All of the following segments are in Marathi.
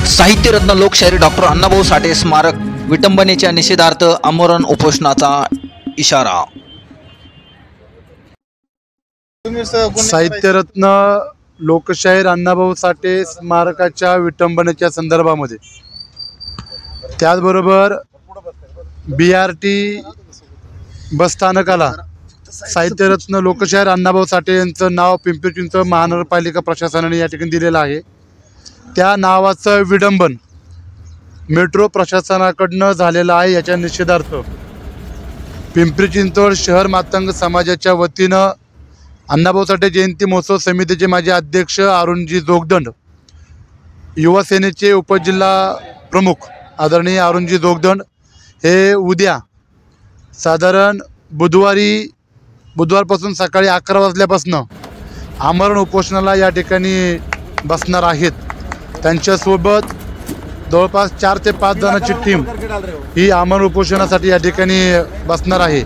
साहित्यरत्न लोकशाहीर डॉक्टर अण्णाभाऊ साठे स्मारक विटंबनेच्या निषेधार्थ आमरण उपोषणाचा इशारा। साहित्यरत्न लोकशाहीर अण्णाभाऊ साठे स्मारकाच्या विटंबनेच्या संदर्भामध्ये त्याचबरोबर BRT बसस्थानकाला साहित्यरत्न लोकशाहीर अण्णाभाऊ साठे यांचं नाव पिंपरी चिंचवड महानगरपालिका प्रशासनाने या ठिकाणी दिलेलं आहे। त्या नावाचं विडंबन मेट्रो प्रशासनाकडनं झालेलं आहे। याच्या निषेधार्थ पिंपरी चिंचवड शहर मातंग समाजाच्या वतीनं अण्णाभाऊ साठे जयंती महोत्सव समितीचे माजी अध्यक्ष अरुणजी जोगदंड, युवा सेनेचे उपजिल्हा प्रमुख आदरणीय अरुणजी जोगदंड हे उद्या साधारण बुधवारपासून सकाळी 11 वाजल्यापासून आमरण उपोषणाला या ठिकाणी बसणार आहेत। त्यांच्यासोबत जवळपास 4 ते 5 जणांची टीम ही आमरण उपोषणासाठी या ठिकाणी बसणार आहे।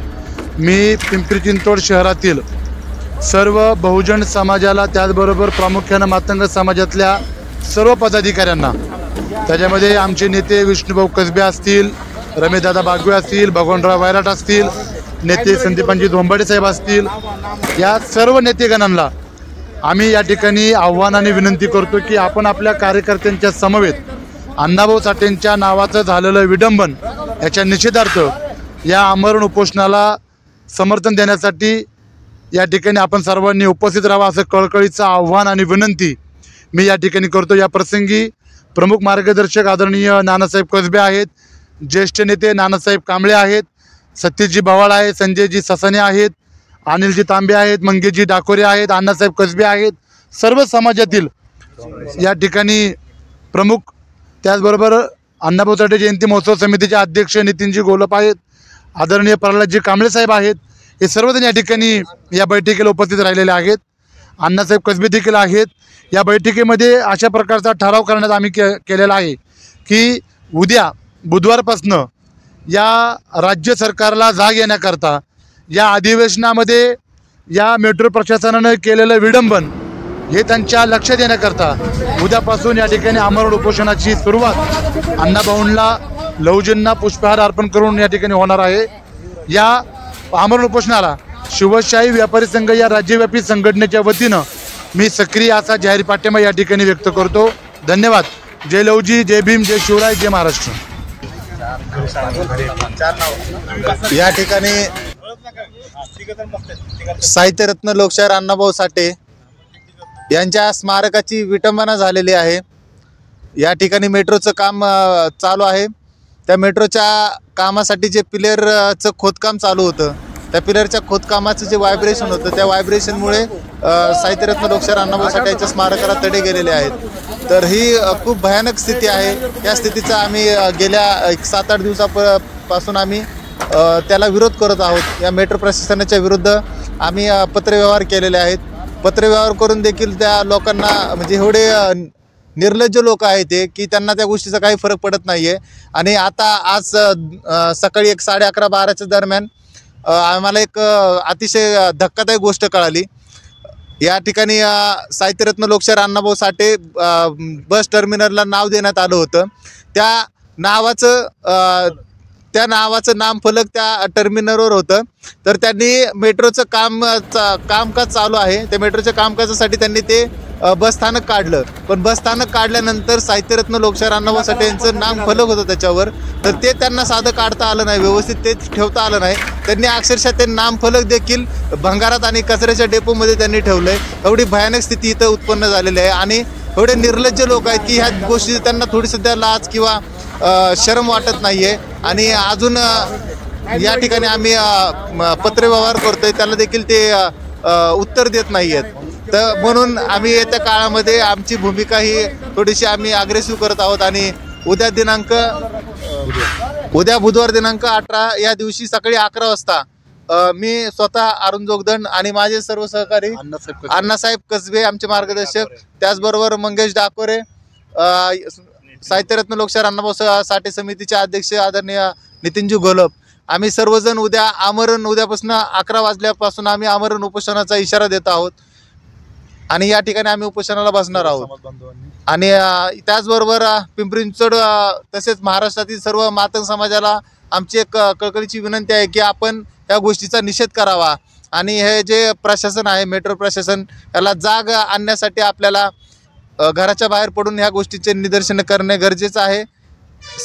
मी पिंपरी चिंचवड शहरातील सर्व बहुजन समाजाला त्याचबरोबर प्रामुख्याने मातंग समाजातल्या सर्व पदाधिकाऱ्यांना, त्याच्यामध्ये आमचे नेते विष्णुभाऊ कसबे असतील, रमेशदादा बागवे असतील, भगवानराव वैराट असतील, नेते संदीपांजी धोंबाडे साहेब असतील, या सर्व नेतेगणांना आम्ही या ठिकाणी आव्हानाने विनंती करतो की आपण आपल्या कार्यकर्त्यांच्या समवेत अण्णाभाऊ साठेंच्या नावाचं झालेलं विडंबन याच्या निषेधार्थ या आमरण उपोषणाला समर्थन देण्यासाठी या ठिकाणी आपण सर्वांनी उपस्थित राहावं असं कळकळीचं आव्हान आणि विनंती मी या ठिकाणी करतो। या प्रसंगी प्रमुख मार्गदर्शक आदरणीय नानासाहेब कसबे आहेत, ज्येष्ठ नेते नानासाहेब कांबळे आहेत, सतीशजी भवाळ आहे, संजयजी ससाने आहेत, अनिलजी तांबे आहेत, मंगेशजी डाकोरे आहेत, अण्णासाहेब कसबे आहेत, सर्व समाजातील या ठिकाणी प्रमुख, त्याचबरोबर अण्णाभाऊ साठे जयंती महोत्सव समितीचे अध्यक्ष नितीनजी गोलप आहेत, आदरणीय प्रल्हादजी कांबळे साहेब आहेत, हे सर्वजण या ठिकाणी या बैठकीला उपस्थित राहिलेले आहेत। अण्णासाहेब कसबे देखील आहेत। या बैठकीमध्ये अशा प्रकारचा ठराव करण्यात आम्ही केलेला आहे की उद्या बुधवारपासून या राज्य सरकारला जाग येण्याकरता या अधिवेशनामध्ये या मेट्रो प्रशासनाने केलेलं विडंबन हे त्यांच्या लक्षात येण्याकरता उद्यापासून या ठिकाणी आमरण उपोषणाची सुरुवात अण्णाभाऊंना लवजींना पुष्पहार अर्पण करून या ठिकाणी होणार आहे। या आमरण उपोषणाला शिवशाही व्यापारी संघ या राज्यव्यापी संघटनेच्या वतीनं मी सक्रिय असा जाहीर पाठिंबा या ठिकाणी व्यक्त करतो। धन्यवाद। जय लवजी, जय भीम, जय शिवराय, जय महाराष्ट्र। या ठिकाणी साहित्यरत्न लोकशाहीर अण्णाभाऊ साठे यांच्या स्मारकाची विटंबना झालेली आहे। या ठिकाणी मेट्रोचं काम चालू आहे। त्या मेट्रोच्या कामासाठी जे पिलरचं खोदकाम चालू होतं, त्या पिलरच्या खोदकामाचं जे व्हायब्रेशन होतं, त्या व्हायब्रेशनमुळे साहित्यरत्न लोकशाहीर अण्णाभाऊ साठे यांच्या स्मारकाला तडे गेलेले आहेत। तर ही खूप भयानक स्थिती आहे। या स्थितीचा आम्ही गेल्या 7-8 दिवसापासून आम्ही त्याला विरोध करत आहोत। या मेट्रो प्रशासनाच्या विरुद्ध आम्ही पत्रव्यवहार केलेले आहेत। पत्रव्यवहार करून देखील त्या लोकांना, म्हणजे एवढे निर्लज्ज लोक आहेत ते की त्यांना त्या गोष्टीचा काही फरक पडत नाही आहे। आणि आता आज सकाळी 11:30-12च्या दरम्यान आम्हाला एक अतिशय धक्कादायक गोष्ट कळाली। या ठिकाणी साहित्यरत्न लोकशाहीर अण्णाभाऊ साठे बस टर्मिनलला नाव देण्यात आलं होतं। त्या नावाचं नामफलक त्या टर्मिनलवर होतं। तर त्यांनी मेट्रोचं कामकाज चालू आहे, त्या मेट्रोच्या कामकाजासाठी त्यांनी ते बसस्थानक काढलं। पण बसस्थानक काढल्यानंतर साहित्यरत्न लोकशाहीर अण्णाभाऊ साठे यांचं नामफलक होतं त्याच्यावर, तर ते त्यांना साधं काढता आलं नाही, व्यवस्थित ते ठेवता आलं नाही। त्यांनी अक्षरशः ते नामफलक देखील भंगारात आणि कचऱ्याच्या डेपोमध्ये त्यांनी ठेवलं आहे। एवढी भयानक स्थिती इथं उत्पन्न झालेली आहे आणि एवढे निर्लज्ज लोक आहेत की ह्या गोष्टी त्यांना थोडी सुद्धा लाज किंवा शरम वाटत नाही आहे। आणि अजून या ठिकाणी आम्ही पत्रव्यवहार करतोय, त्याला देखील ते उत्तर देत नाही आहेत। तर म्हणून आम्ही येत्या काळामध्ये आमची भूमिका ही थोडीशी आम्ही अग्रेसिव्ह करत आहोत। आणि उद्या बुधवार दिनांक 18 या दिवशी सकाळी 11 वाजता मी स्वतः अरुण जोगदंड आणि माझे सर्व सहकारी अण्णासाहेब कसबे आमचे मार्गदर्शक, त्याचबरोबर मंगेश डाकोरे, साहित्यरत्न लोकशाहीर अण्णाभाऊ साठे समितीचे अध्यक्ष आदरणीय नितीनजी गोलप, आम्ही सर्वजण उद्यापासून 11 वाजल्यापासून आम्ही आमरण उपोषणाचा इशारा देत आहोत। आणि या ठिकाणी आम्ही उपोषणाला बसणार आहोत। आणि त्याचबरोबर पिंपरी चिंचवड तसेच महाराष्ट्रातील सर्व मातंग समाजाला आमची एक कळकळीची विनंती आहे की आपण या गोष्टीचा निषेध करावा आणि हे जे प्रशासन आहे, मेट्रो प्रशासन, याला जाग आणण्यासाठी आपल्याला घराच्या बाहेर पडून ह्या गोष्टीचे निदर्शन करणे गरजेचं आहे।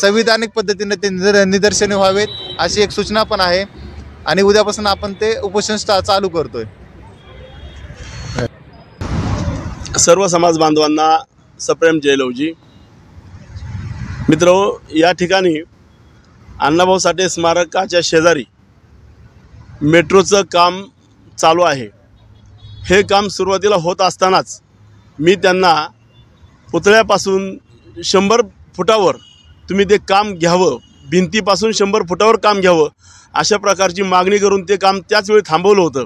संविधानिक पद्धतीने ते निदर्शने व्हावेत अशी एक सूचना पण आहे आणि उद्यापासून आपण ते उपोषण चालू करतोय। सर्व समाज बांधवांना सप्रेम जय लवजी। मित्रो, या ठिकाणी अण्णाभाऊ साठे स्मारकाच्या शेजारी मेट्रोचं काम चालू आहे। हे काम सुरुवातीला होत असतानाच मी त्यांना पुतळ्यापासून 100 फुटावर तुम्ही ते काम घ्यावं, भिंतीपासून 100 फुटावर काम घ्यावं अशा प्रकारची मागणी करून ते काम त्याच वेळी थांबवलं होतं।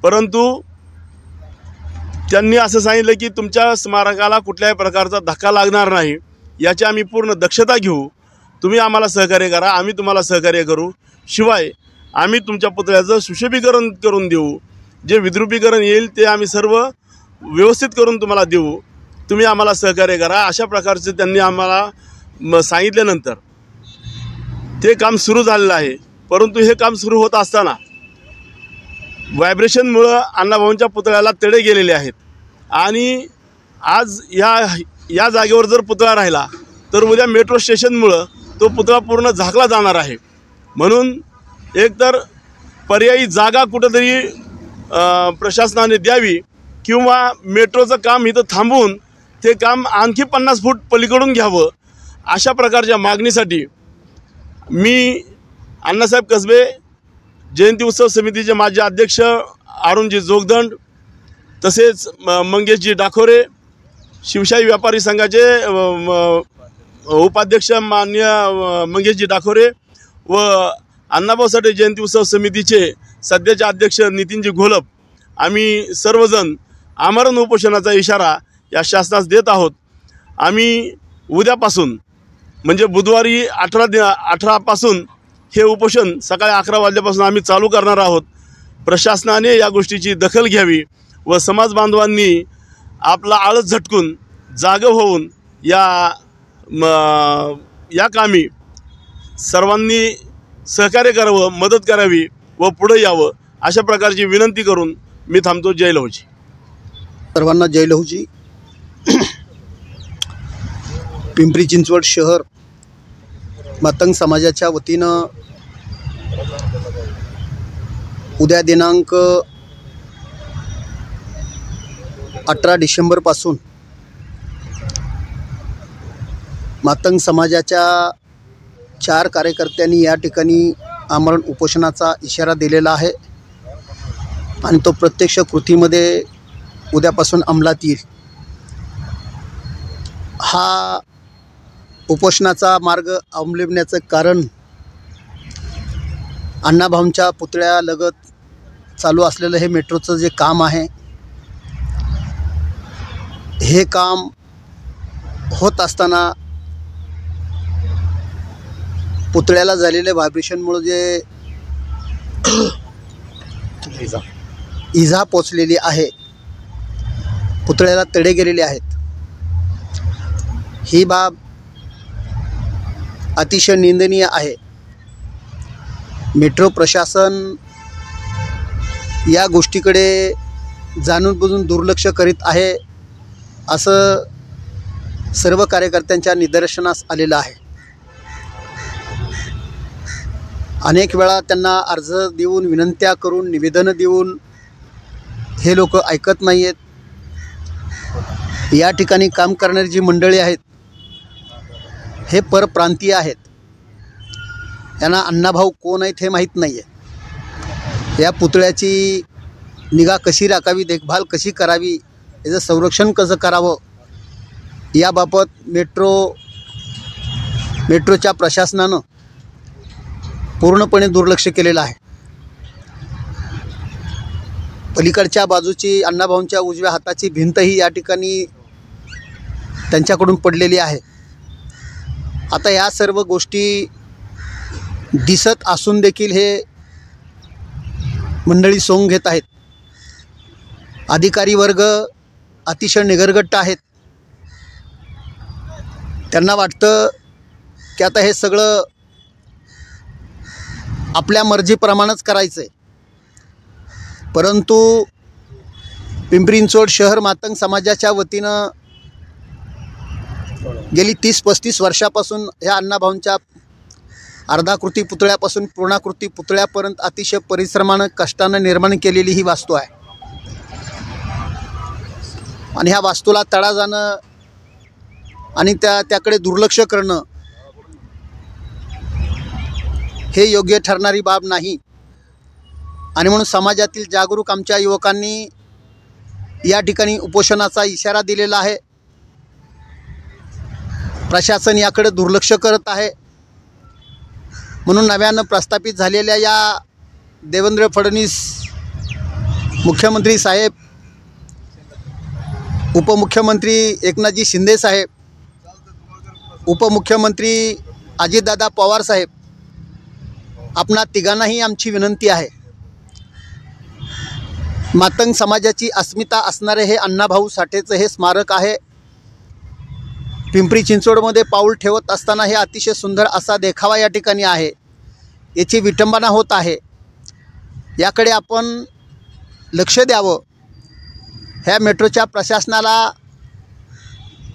परंतु त्यांनी असं सांगितलं की तुमच्या स्मारकाला कुठल्याही प्रकारचा धक्का लागणार नाही, याची आम्ही पूर्ण दक्षता घेऊ, तुम्ही आम्हाला सहकार्य करा, आम्ही तुम्हाला सहकार्य करू, शिवाय आम्ही तुमच्या पुतळ्याचं सुशोभीकरण करून देऊ, जे विद्रुपीकरण येईल ते आम्ही सर्व व्यवस्थित करून तुम्हाला देऊ, तुम्ही आम्हाला सहकार्य करा अशा प्रकारचे त्यांनी आम्हाला सांगितल्यानंतर ते काम सुरू झालेलं आहे। परंतु हे काम सुरू होत असताना व्हायब्रेशनमुळं अण्णाभाऊंच्या पुतळ्याला तडे गेलेले आहेत आणि आज या जागेवर जर पुतळा राहिला तर उद्या मेट्रो स्टेशनमुळं तो पुतळा पूर्ण झाकला जाणार आहे। म्हणून एकतर पर्यायी जागा कुठंतरी प्रशासनाने द्यावी किंवा मेट्रोचं काम इथं थांबवून ते काम आणखी 50 फूट पलीकडून घ्यावं अशा प्रकारच्या मागणीसाठी मी अण्णासाहेब कसबे जयंती उत्सव समितीचे माजी अध्यक्ष अरुणजी जोगदंड, तसेच मंगेशजी डाखोरे, शिवशाही व्यापारी संघाचे उपाध्यक्ष माननीय मंगेशजी डाखोरे व अण्णाभाऊ साठे जयंती उत्सव समितीचे सध्याचे अध्यक्ष नितीनजी घोलप, आम्ही सर्वजण आमरण उपोषणाचा इशारा या शासनास देत आहोत। आम्ही उद्यापासून म्हणजे बुधवारी 18 पासून हे उपोषण सकाळी 11 वाजल्यापासून आम्ही चालू करणार आहोत। प्रशासनाने या गोष्टीची दखल घ्यावी व समाज बांधवांनी आपला आळस झटकून जागे होऊन या कामी सर्वांनी सहकार्य करावं, मदत करावी व पुढे यावं अशा प्रकारची विनंती करून मी थांबतो। जय लहूजी। सर्वांना जय लहूजी। पिंपरी चिंचवड शहर मातंग समाजाच्या वतीनं उद्या दिनांक 18 डिसेंबरपासून मातंग समाजाच्या 4 कार्यकर्त्यांनी या ठिकाणी आमरण उपोषणाचा इशारा दिलेला आहे आणि तो प्रत्यक्ष कृतीमध्ये उद्यापासून अंमलात येईल। हा उपोषणाचा मार्ग अवलंबण्याचं कारण अण्णाभाऊंच्या पुतळ्यालगत चालू असलेलं हे मेट्रोचं जे काम आहे, हे काम होत असताना पुतळ्याला झालेले व्हायब्रेशनमुळे जे इजा पोचलेली आहे, पुतळ्याला तडे गेलेले आहेत, ही बाब अतिशय निंदनीय आहे। मेट्रो प्रशासन या गोष्टीकडे जाणून बुजून दुर्लक्ष करीत आहे असं सर्व कार्यकर्त्यांच्या निदर्शनास आलेलं आहे। अनेक वेळा त्यांना अर्ज देऊन, विनंत्या करून, निवेदनं देऊन हे लोक ऐकत नाही आहेत। या ठिकाणी काम करणारी जी मंडळी आहेत हे परप्रांतीय आहेत, यांना अण्णाभाऊ कोण आहेत हे माहीत नाही आहे। या पुतळ्याची निगा कशी राखावी, देखभाल कशी करावी, याचं संरक्षण कसं करावं याबाबत मेट्रोच्या प्रशासनानं पूर्णपणे दुर्लक्ष केलेलं आहे। पलीकडच्या बाजूची अण्णाभाऊंच्या उजव्या हाताची भिंतही या ठिकाणी त्यांच्याकडून पडलेली आहे। आता या सर्व गोष्टी दिसत असून देखील हे मंडळी सोंग घेत आहेत। अधिकारी वर्ग अतिशय निगरगट्ट आहेत. त्यांना वाटतं की आता हे सगळं आपल्या मर्जीप्रमाणेच करायचं आहे. परंतु पिंपरी चिंचवड शहर मातंग समाजाच्या वतीनं गेली 30-35 वर्षापासून ह्या अण्णाभाऊंच्या अर्धाकृती पुतळ्यापासून पूर्णाकृती पुतळ्यापर्यंत अतिशय परिश्रमानं कष्टानं निर्माण केलेली ही वास्तू आहे. आणि ह्या वास्तूला तडा जाणं आणि त्याकडे दुर्लक्ष करणं हे योग्य ठरणारी बाब नाही. आणि म्हणून समाजातील जागरूक आमच्या युवकांनी या ठिकाणी उपोषणाचा इशारा दिलेला आहे. प्रशासन याकडे दुर्लक्ष करत आहे. म्हणून नव्यानं प्रस्थापित झालेल्या या देवेंद्र फडणवीस मुख्यमंत्री साहेब, उपमुख्यमंत्री एकनाथजी शिंदे साहेब, उपमुख्यमंत्री अजितदादा पवार साहेब, आपणा तिघांनाही आमची विनंती आहे. मातंग समाजाची अस्मिता असणारे हे अण्णाभाऊ साठेचं हे स्मारक आहे. पिंपरी चिंचवडमध्ये पाऊल ठेवत असताना हे अतिशय सुंदर असा देखावा या ठिकाणी आहे. याची विटंबना होत आहे. याकडे आपण लक्ष द्यावं. ह्या मेट्रोच्या प्रशासनाला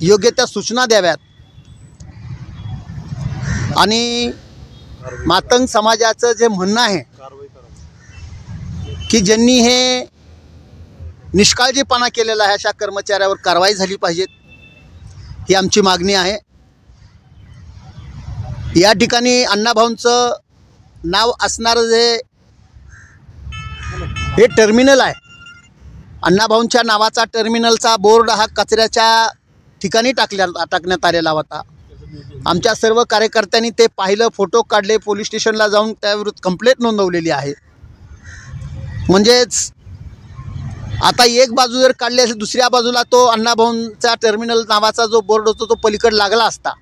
योग्य त्या सूचना द्याव्यात. आणि मातंग समाजाचं जे म्हणणं आहे की ज्यांनी हे निष्काळजीपणा केलेला आहे अशा कर्मचाऱ्यावर कारवाई झाली पाहिजे, ही आमची मागणी आहे. या ठिकाणी अण्णाभाऊंचं नाव असणारं जे हे टर्मिनल आहे, अण्णाभाऊंच्या नावाचा टर्मिनलचा बोर्ड हा कचऱ्याच्या ठिकाणी टाकण्यात आलेला होता. आमच्या सर्व कार्यकर्त्यांनी ते पाहिलं, फोटो काढले, पोलीस स्टेशनला जाऊन त्याविरुद्ध कंप्लेंट नोंदवलेली आहे. म्हणजेच आता एक बाजू जर काढली असेल, दुसऱ्या बाजूला तो अण्णाभाऊंचा टर्मिनल नावाचा जो बोर्ड होतो तो पलीकडे लागला असता.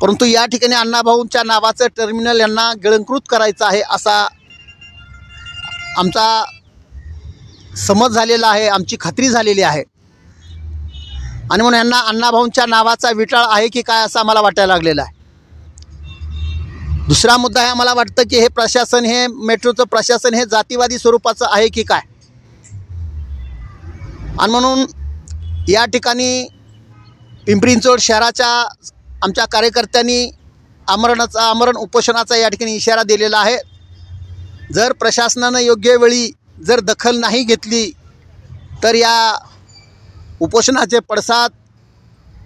परंतु या ठिकाणी अण्णाभाऊंच्या नावाचं टर्मिनल यांना गिळंकृत करायचं आहे असा आमचा समज झालेला आहे, आमची खात्री झालेली आहे. आणि म्हणून यांना अण्णाभाऊंच्या नावाचा विटाळ आहे की काय असं आम्हाला वाटायला लागलेलं आहे. दुसरा मुद्दा आहे, आम्हाला वाटतं की हे प्रशासन, हे मेट्रोचं प्रशासन हे जातीवादी स्वरूपाचं आहे की काय. आणि म्हणून या ठिकाणी पिंपरी चिंचवड शहराच्या आमच्या कार्यकर्त्यांनी आमरण उपोषणाचा या ठिकाणी इशारा दिलेला आहे. जर प्रशासनानं योग्य वेळी जर दखल नाही घेतली तर या उपोषणाचे पडसाद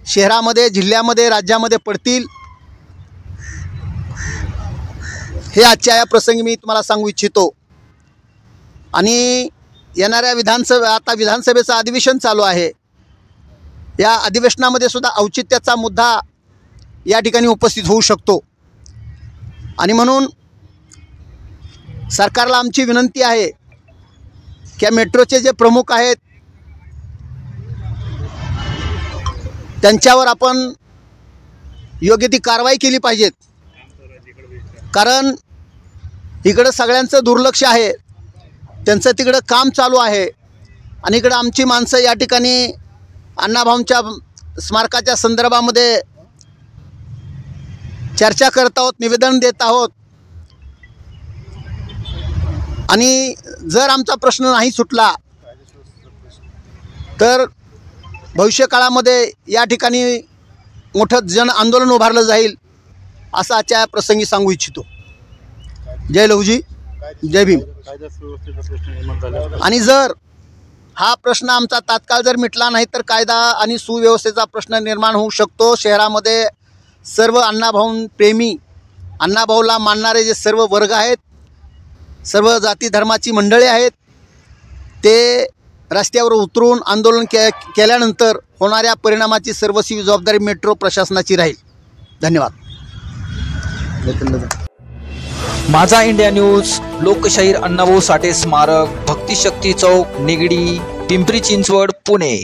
शहरामध्ये, जिल्ह्यामध्ये, राज्यामध्ये पडतील. हे आजच्या या प्रसंगी मी तुम्हाला सांगू इच्छितो. आणि येणाऱ्या आता विधानसभेचं अधिवेशन चालू आहे. या अधिवेशनामध्ये सुद्धा औचित्याचा मुद्दा या ठिकाणी उपस्थित होऊ शकतो. आणि म्हणून सरकारला आमची विनंती आहे की या मेट्रोचे जे प्रमुख आहेत त्यांच्यावर आपण योग्य ती कारवाई केली पाहिजेत. कारण इकडं सगळ्यांचं दुर्लक्ष आहे, त्यांचं तिकडं काम चालू आहे. आणि इकडं आमची माणसं या ठिकाणी अण्णाभाऊंच्या स्मारकाच्या संदर्भामध्ये चर्चा करत आहोत, निवेदन देत आहोत. आणि जर आमचा प्रश्न नाही सुटला तर भविष्यकाळामध्ये या ठिकाणी मोठं जन आंदोलन उभारलं जाईल असं आजच्या प्रसंगी सांगू इच्छितो. जय लहुजी, जय भीम. आणि जर हा प्रश्न आमचा तात्काळ जर मिटला नाही तर कायदा आणि सुव्यवस्थेचा प्रश्न निर्माण होऊ शकतो. शहरामध्ये सर्व अण्णाभाऊ प्रेमी, अण्णाभाऊला मानणारे जे सर्व वर्ग आहेत, सर्व जाती धर्माची मंडळी आहेत, ते रस्त्यावर उतरून आंदोलन केल्यानंतर होणाऱ्या परिणामाची सर्वस्वी जबाबदारी मेट्रो प्रशासनाची राहील. धन्यवाद. माझा इंडिया न्यूज, लोकशाहीर अण्णाभाऊ साठे स्मारक, भक्तिशक्ती चौक, निगडी, पिंपरी चिंचवड, पुणे.